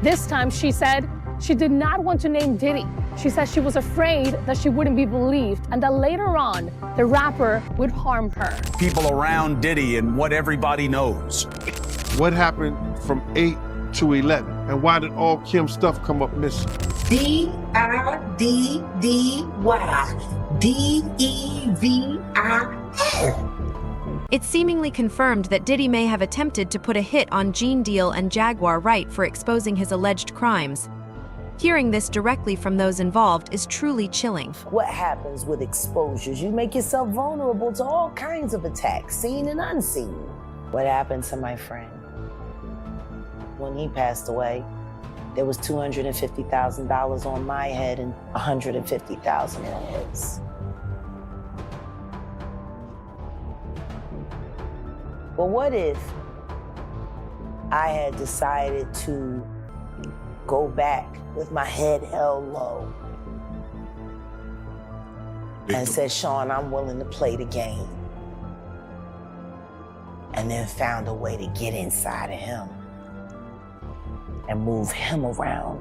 This time, she said she did not want to name Diddy. She said she was afraid that she wouldn't be believed and that later on, the rapper would harm her. People around Diddy and what everybody knows. What happened from 8 to 11? And why did all Kim's stuff come up missing? DIDDY-DEVIL. It's seemingly confirmed that Diddy may have attempted to put a hit on Gene Deal and Jaguar Wright for exposing his alleged crimes. Hearing this directly from those involved is truly chilling. What happens with exposures? You make yourself vulnerable to all kinds of attacks, seen and unseen. What happened to my friend? When he passed away, there was $250,000 on my head and $150,000 on his. But what if I had decided to go back with my head held low and said, Sean, I'm willing to play the game, and then found a way to get inside of him and move him around?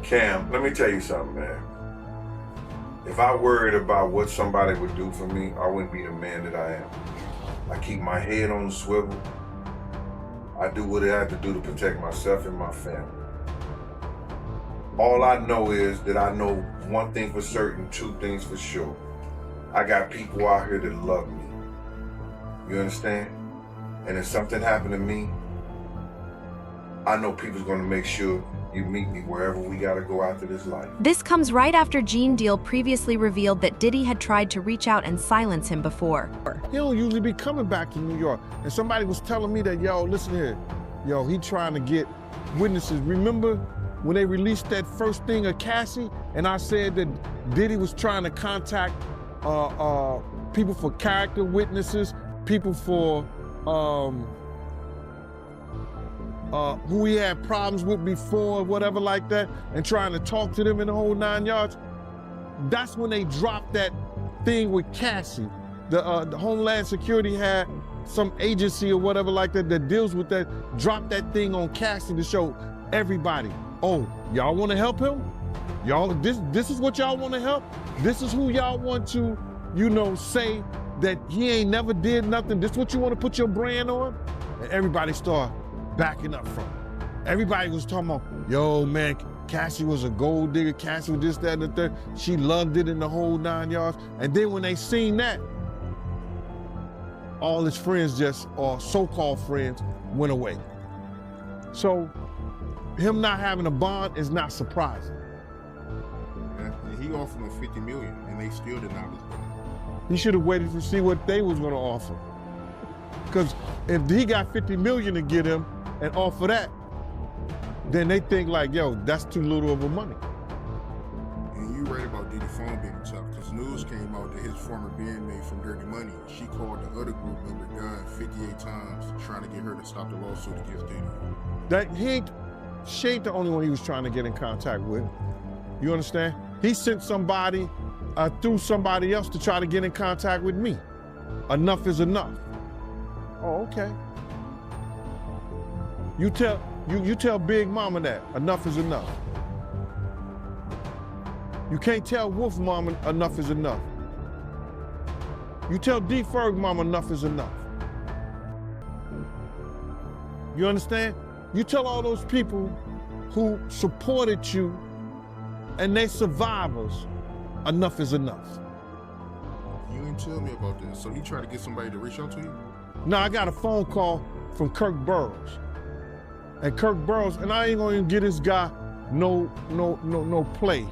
Cam, let me tell you something, man. If I worried about what somebody would do for me, I wouldn't be the man that I am. I keep my head on the swivel. I do what I have to do to protect myself and my family. All I know is that I know one thing for certain, two things for sure. I got people out here that love me. You understand? And if something happened to me, I know people's gonna make sure you meet me wherever we gotta go after this life. This comes right after Gene Deal previously revealed that Diddy had tried to reach out and silence him before. He don't usually be coming back to New York. And somebody was telling me that, yo, listen here, yo, he trying to get witnesses. Remember when they released that first thing of Cassie, and I said that Diddy was trying to contact people for character witnesses, people for who he had problems with before, whatever like that, and trying to talk to them in the whole 9 yards. That's when they dropped that thing with Cassie. The Homeland Security had some agency or whatever like that that deals with that, dropped that thing on Cassie to show everybody, oh, y'all want to help him? Y'all, this is what y'all want to help? This is who y'all want to, you know, say that he ain't never did nothing. This is what you want to put your brand on? And everybody started backing up from it. Everybody was talking about, yo, man, Cassie was a gold digger, Cassie was this, that, and the third. She loved it in the whole 9 yards. And then when they seen that, all his friends just, or so-called friends, went away. So him not having a bond is not surprising. And he offered him $50 million, and they still did not respond. He should have waited to see what they was gonna offer. Because if he got $50 million to get him and offer that, then they think like, yo, that's too little of a money. And you right about Diddy phone being tough, because news came out that his former bandmate from Dirty Money, she called the other group member Gunn 58 times trying to get her to stop the lawsuit against Diddy. She ain't the only one he was trying to get in contact with. You understand? He sent somebody through somebody else to try to get in contact with me. Enough is enough. Oh, okay. You tell Big Mama that. Enough is enough. You can't tell Wolf Mama enough is enough. You tell D. Ferg Mama enough is enough. You understand? You tell all those people who supported you and they survivors, enough is enough. You didn't tell me about this. So he tried to get somebody to reach out to you? No, I got a phone call from Kirk Burroughs. And Kirk Burroughs, and I ain't gonna even get this guy no play.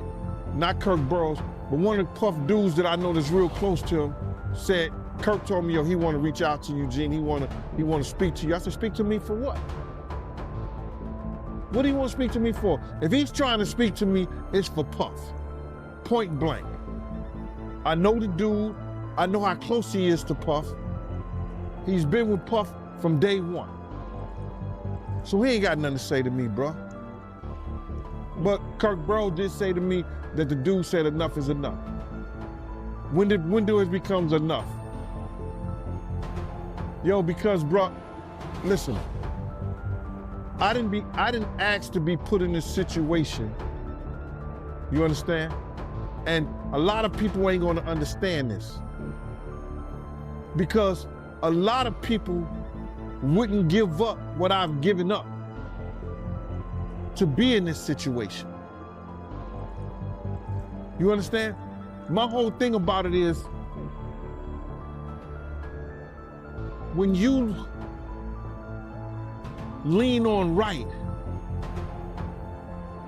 Not Kirk Burroughs, but one of the Puff dudes that I know that's real close to him said, Kirk told me, yo, he wanna reach out to you, Gene. He wanna speak to you. I said, speak to me for what? What do you want to speak to me for? If he's trying to speak to me, it's for Puff. Point blank. I know the dude. I know how close he is to Puff. He's been with Puff from day one. So he ain't got nothing to say to me, bro. But Kirk Burroughs did say to me that the dude said enough is enough. When do it becomes enough? Yo, because, bro, listen, I didn't ask to be put in this situation. You understand? And a lot of people ain't gonna understand this. Because a lot of people wouldn't give up what I've given up to be in this situation. You understand? My whole thing about it is, when you lean on right,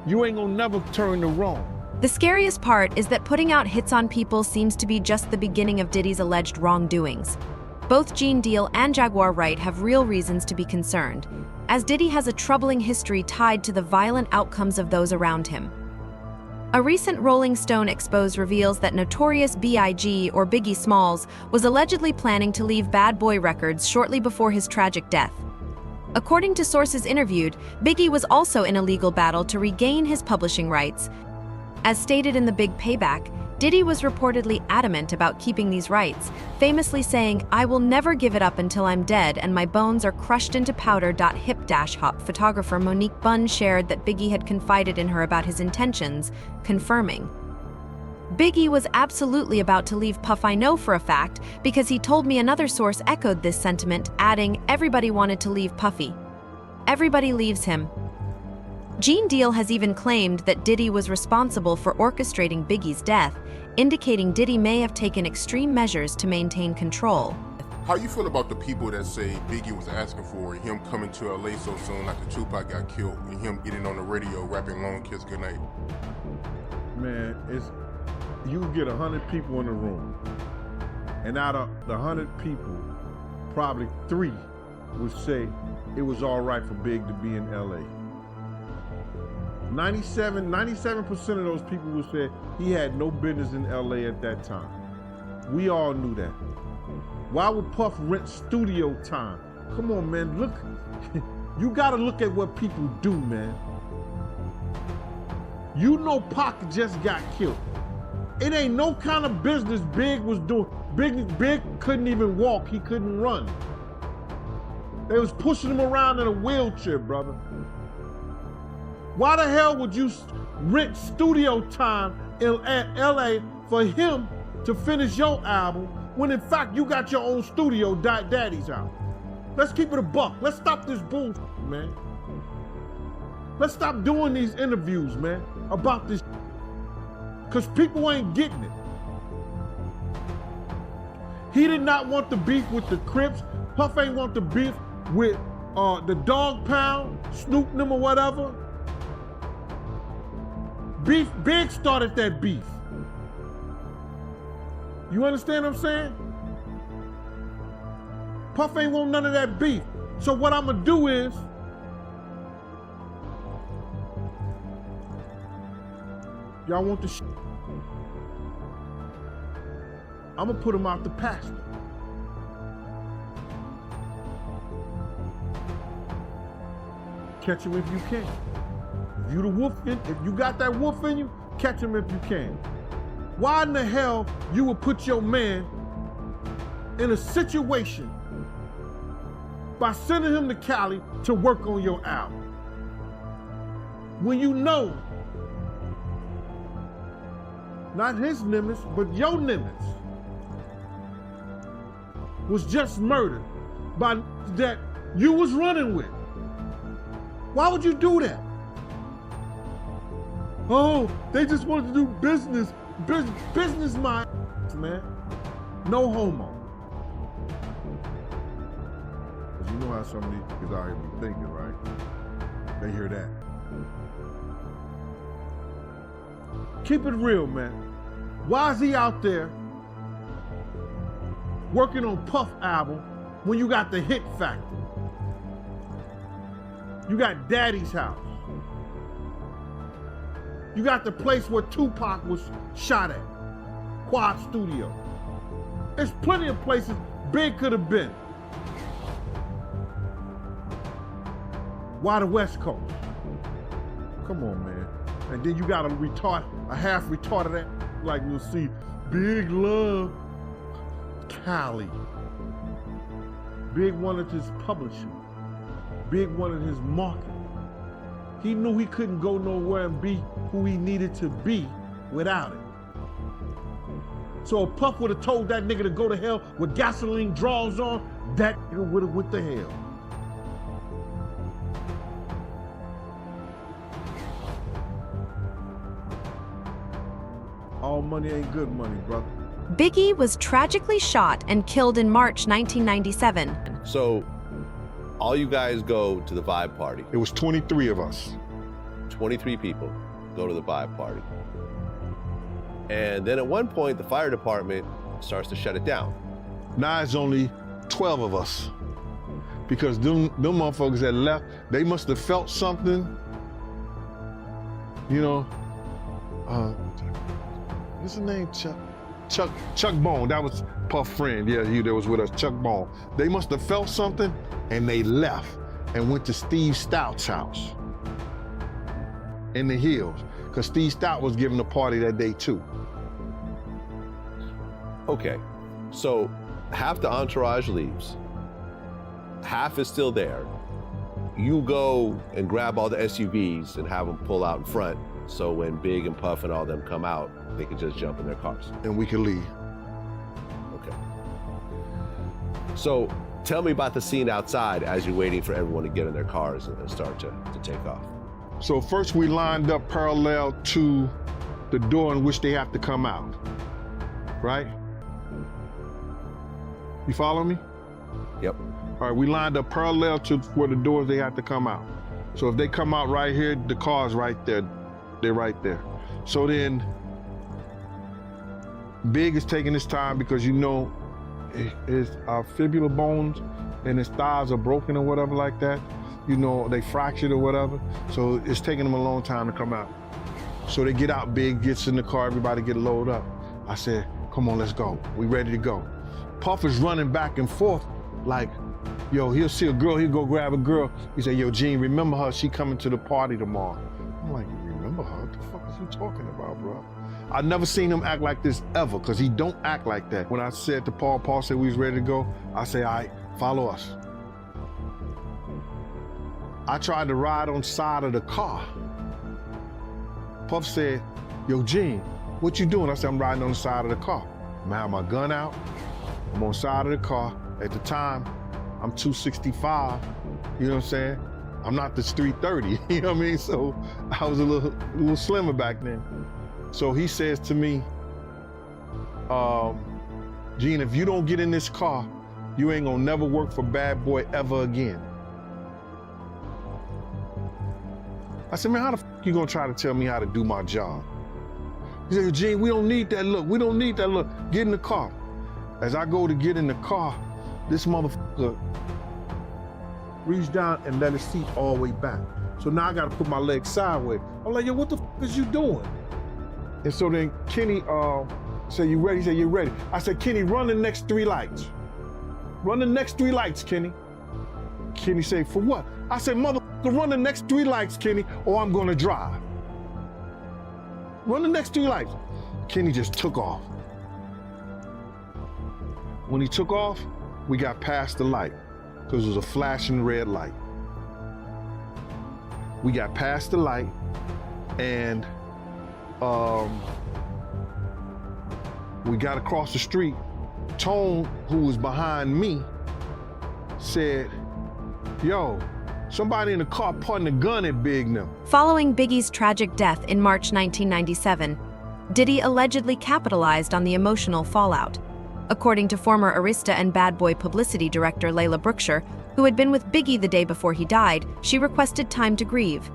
you ain't gonna never turn to wrong. The scariest part is that putting out hits on people seems to be just the beginning of Diddy's alleged wrongdoings. Both Gene Deal and Jaguar Wright have real reasons to be concerned, as Diddy has a troubling history tied to the violent outcomes of those around him. A recent Rolling Stone expose reveals that Notorious B.I.G. or Biggie Smalls was allegedly planning to leave Bad Boy Records shortly before his tragic death. According to sources interviewed, Biggie was also in a legal battle to regain his publishing rights. As stated in The Big Payback, Diddy was reportedly adamant about keeping these rights, famously saying, "I will never give it up until I'm dead and my bones are crushed into powder." Hip-hop photographer Monique Bunn shared that Biggie had confided in her about his intentions, confirming, "Biggie was absolutely about to leave Puff, I know for a fact, because he told me." Another source echoed this sentiment, adding, "Everybody wanted to leave Puffy. Everybody leaves him." Gene Deal has even claimed that Diddy was responsible for orchestrating Biggie's death, indicating Diddy may have taken extreme measures to maintain control. How you feel about the people that say Biggie was asking for him coming to LA so soon after Tupac got killed and him getting on the radio rapping Long Kiss Goodnight? Man, you get 100 people in the room, and out of the 100 people, probably 3 would say it was all right for Big to be in LA. 97% of those people would say he had no business in LA at that time. We all knew that. Why would Puff rent studio time? Come on, man, look. You gotta look at what people do, man. You know Pac just got killed. It ain't no kind of business Big was doing. Big couldn't even walk, he couldn't run. They was pushing him around in a wheelchair, brother. Why the hell would you rent studio time at LA for him to finish your album when in fact you got your own studio, Daddy's house? Let's keep it a buck. Let's stop this bullshit, man. Let's stop doing these interviews, man, about this, because people ain't getting it. He did not want the beef with the Crips. Puff ain't want the beef with the Dog Pound, Snoop them or whatever. Big started that beef. You understand what I'm saying? Puff ain't want none of that beef. So what I'm gonna do is, y'all want the shit? I'm gonna put him out the pasture. Catch him if you can. If you the wolf, if you got that wolf in you, catch him if you can. Why in the hell you would put your man in a situation by sending him to Cali to work on your album, when you know not his Nimitz, but your Nimitz was just murdered by that you was running with? Why would you do that? Oh, they just wanted to do business mind, man. No homo. Cause you know how some of these niggas out here be thinking, right? They hear that. Keep it real, man. Why is he out there working on Puff album when you got the Hit Factory? You got Daddy's house. You got the place where Tupac was shot at, Quad Studio. There's plenty of places Big could have been. Why the West Coast? Come on, man. And then you got a half retarded act, like you'll see, Big love Cali. Big wanted his publishing. Big wanted his marketing. He knew he couldn't go nowhere and be who he needed to be without it. So if Puff would have told that nigga to go to hell with gasoline draws on, that nigga would have went to hell. All money ain't good money, brother. Biggie was tragically shot and killed in March 1997. So, all you guys go to the vibe party. It was 23 of us. 23 people go to the vibe party. And then at one point, the fire department starts to shut it down. Now it's only 12 of us. Because them motherfuckers that left, they must have felt something. You know, what's his name? Chuck Bone, that was Puff's friend. Yeah, he that was with us, Chuck Bone. They must have felt something and they left and went to Steve Stout's house in the hills. Because Steve Stout was giving a party that day too. Okay, so half the entourage leaves. Half is still there. You go and grab all the SUVs and have them pull out in front, so when Big and Puff and all them come out, they can just jump in their cars. And we can leave. Okay. So tell me about the scene outside as you're waiting for everyone to get in their cars and start to take off. So first we lined up parallel to the door in which they have to come out, right? You follow me? Yep. All right, we lined up parallel to where the doors they have to come out. So if they come out right here, the car's right there. They're right there. So then Big is taking his time because you know his fibula bones and his thighs are broken or whatever like that. You know, they fractured or whatever. So it's taking them a long time to come out. So they get out, Big gets in the car, everybody get loaded up. I said, come on, let's go. We ready to go. Puff is running back and forth like, yo, he'll see a girl, he'll go grab a girl. He said, yo, Gene, remember her, she coming to the party tomorrow. I'm like, you remember her? What the fuck is you talking about, bro? I've never seen him act like this ever, because he don't act like that. When I said to Paul said we was ready to go, I say, all right, follow us. I tried to ride on the side of the car. Puff said, yo, Gene, what you doing? I said, I'm riding on the side of the car. I'm gonna have my gun out. I'm on the side of the car. At the time, I'm 265, you know what I'm saying? I'm not this 330, you know what I mean? So I was a little slimmer back then. So he says to me, Gene, if you don't get in this car, you ain't gonna never work for Bad Boy ever again. I said, man, how the fuck you gonna try to tell me how to do my job? He said, Gene, we don't need that look. We don't need that look. Get in the car. As I go to get in the car, this motherfucker reached down and let his seat all the way back. So now I gotta put my legs sideways. I'm like, yo, what the fuck is you doing? And so then Kenny said, you ready? He said, you ready? I said, Kenny, run the next 3 lights. Run the next 3 lights, Kenny. Kenny said, for what? I said, motherfucker, run the next 3 lights, Kenny, or I'm gonna drive. Run the next 3 lights. Kenny just took off. When he took off, we got past the light, because it was a flashing red light. We got past the light, and we got across the street. Tone, who was behind me, said, yo, somebody in the car pointing a gun at Big now. Following Biggie's tragic death in March 1997, Diddy allegedly capitalized on the emotional fallout. According to former Arista and Bad Boy publicity director Layla Brookshire, who had been with Biggie the day before he died, she requested time to grieve.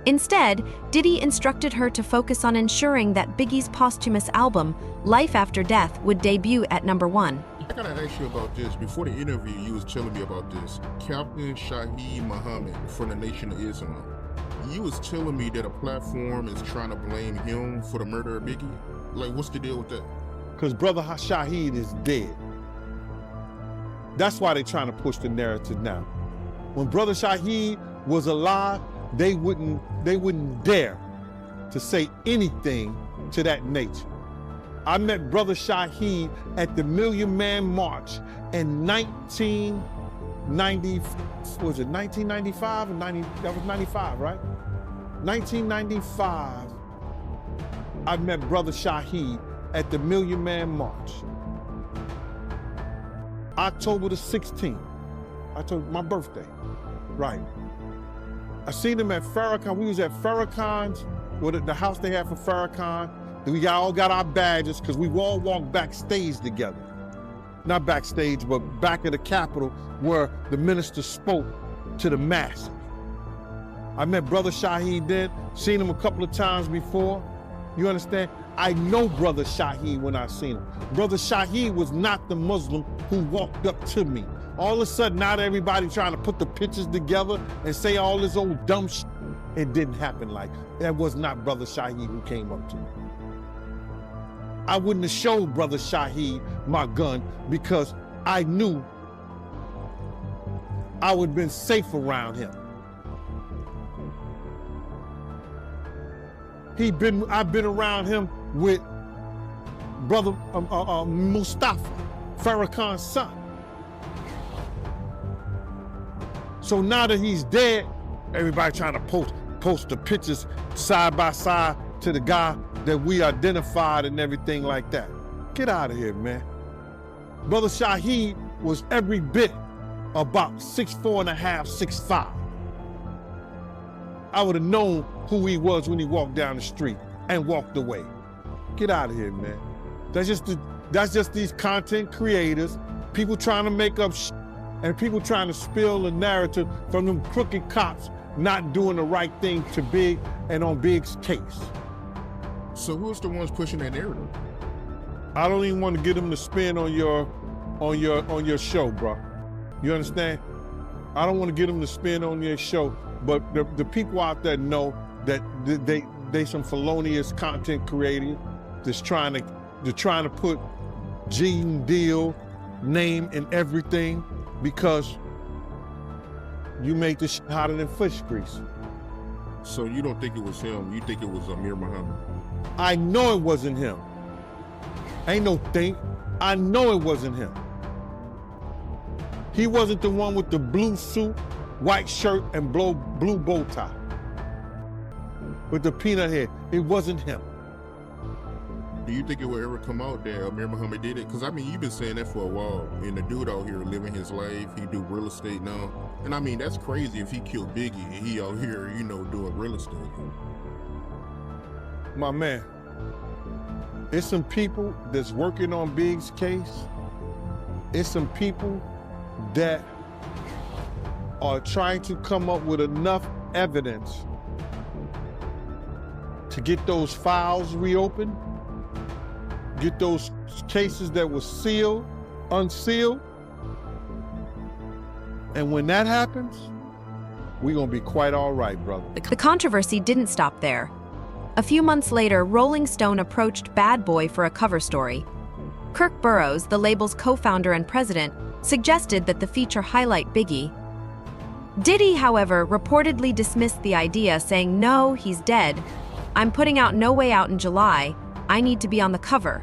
Instead, Diddy instructed her to focus on ensuring that Biggie's posthumous album, Life After Death, would debut at #1. I gotta ask you about this. Before the interview, you was telling me about this. Captain Shaheed Muhammad from the Nation of Islam. You was telling me that a platform is trying to blame him for the murder of Biggie. Like, what's the deal with that? Because Brother Shaheed is dead. That's why they're trying to push the narrative now. When Brother Shaheed was alive, they wouldn't dare to say anything to that nature. I met Brother Shaheed at the Million Man March in 19 was it 1995 or 90? That was 95, right? 1995, I met Brother Shaheed at the Million Man March. October the 16th, my birthday, right. I seen him at Farrakhan. We was at Farrakhan's, the house they had for Farrakhan. We all got our badges because we all walked backstage together. Not backstage, but back at the Capitol where the minister spoke to the masses. I met Brother Shaheed then, seen him a couple of times before. You understand? I know Brother Shaheed when I seen him. Brother Shaheed was not the Muslim who walked up to me. All of a sudden, not everybody trying to put the pictures together and say all this old dumb shit. It didn't happen like that. Was not Brother Shaheed who came up to me. I wouldn't have showed Brother Shaheed my gun because I knew I would have been safe around him. I've been around him with Brother Mustafa, Farrakhan's son. So now that he's dead, everybody trying to post the pictures side by side to the guy that we identified and everything like that. Get out of here, man. Brother Shaheed was every bit about 6'4.5", 6'5". I would have known who he was when he walked down the street and walked away. Get out of here, man. That's just these content creators, people trying to make up shit, and people trying to spill a narrative from them crooked cops not doing the right thing to Big and on Big's case. So who's the ones pushing that narrative? I don't even want to get them to spin on your show, bro. You understand? I don't want to get them to spin on your show, but the people out there know that they some felonious content creators that's trying to put Gene Deal name in everything because you make this shit hotter than fish grease. So you don't think it was him? You think it was Amir Muhammad? I know it wasn't him. Ain't no think. I know it wasn't him. He wasn't the one with the blue suit, white shirt, and blue bow tie with the peanut head. It wasn't him. Do you think it will ever come out that Amir Muhammad did it? Because I mean, you've been saying that for a while. And the dude out here living his life, he do real estate now. And I mean, that's crazy if he killed Biggie and he out here, doing real estate. My man, it's some people that's working on Big's case. It's some people that are trying to come up with enough evidence to get those files reopened, get those cases that were sealed, unsealed. And when that happens, we're gonna be quite all right, brother. The controversy didn't stop there. A few months later, Rolling Stone approached Bad Boy for a cover story. Kirk Burroughs, the label's co-founder and president, suggested that the feature highlight Biggie. Diddy, however, reportedly dismissed the idea, saying, "No, he's dead. I'm putting out No Way Out in July. I need to be on the cover."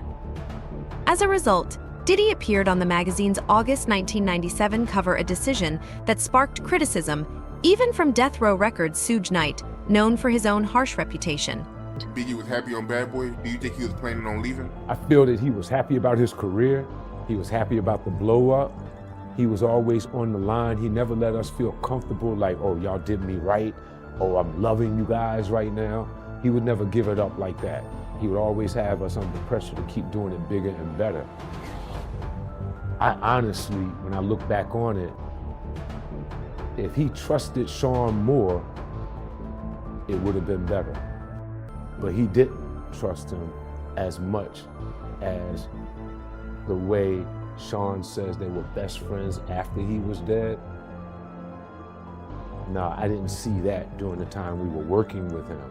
As a result, Diddy appeared on the magazine's August 1997 cover, a decision that sparked criticism, even from Death Row Records' Suge Knight, known for his own harsh reputation. Biggie was happy on Bad Boy. Do you think he was planning on leaving? I feel that he was happy about his career. He was happy about the blow up. He was always on the line. He never let us feel comfortable like, oh, y'all did me right. Oh, I'm loving you guys right now. He would never give it up like that. He would always have us under pressure to keep doing it bigger and better. I honestly, when I look back on it, if he trusted Sean more, it would have been better. But he didn't trust him as much as the way Sean says they were best friends after he was dead. No, I didn't see that during the time we were working with him.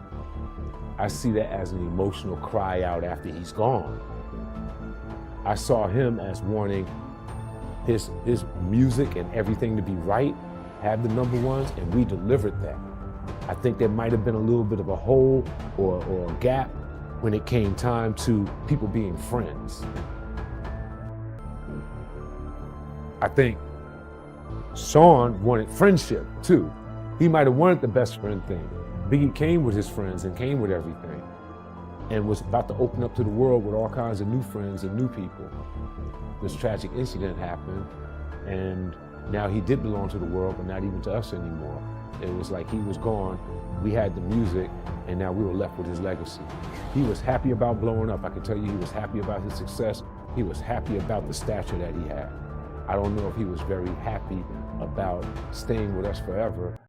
I see that as an emotional cry out after he's gone. I saw him as wanting his music and everything to be right, have the number ones, and we delivered that. I think there might have been a little bit of a hole or a gap when it came time to people being friends. I think Sean wanted friendship too. He might have wanted the best friend thing. Biggie came with his friends and came with everything and was about to open up to the world with all kinds of new friends and new people. This tragic incident happened, and now he did belong to the world, but not even to us anymore. It was like he was gone, we had the music, and now we were left with his legacy. He was happy about blowing up. I can tell you he was happy about his success. He was happy about the stature that he had. I don't know if he was very happy about staying with us forever,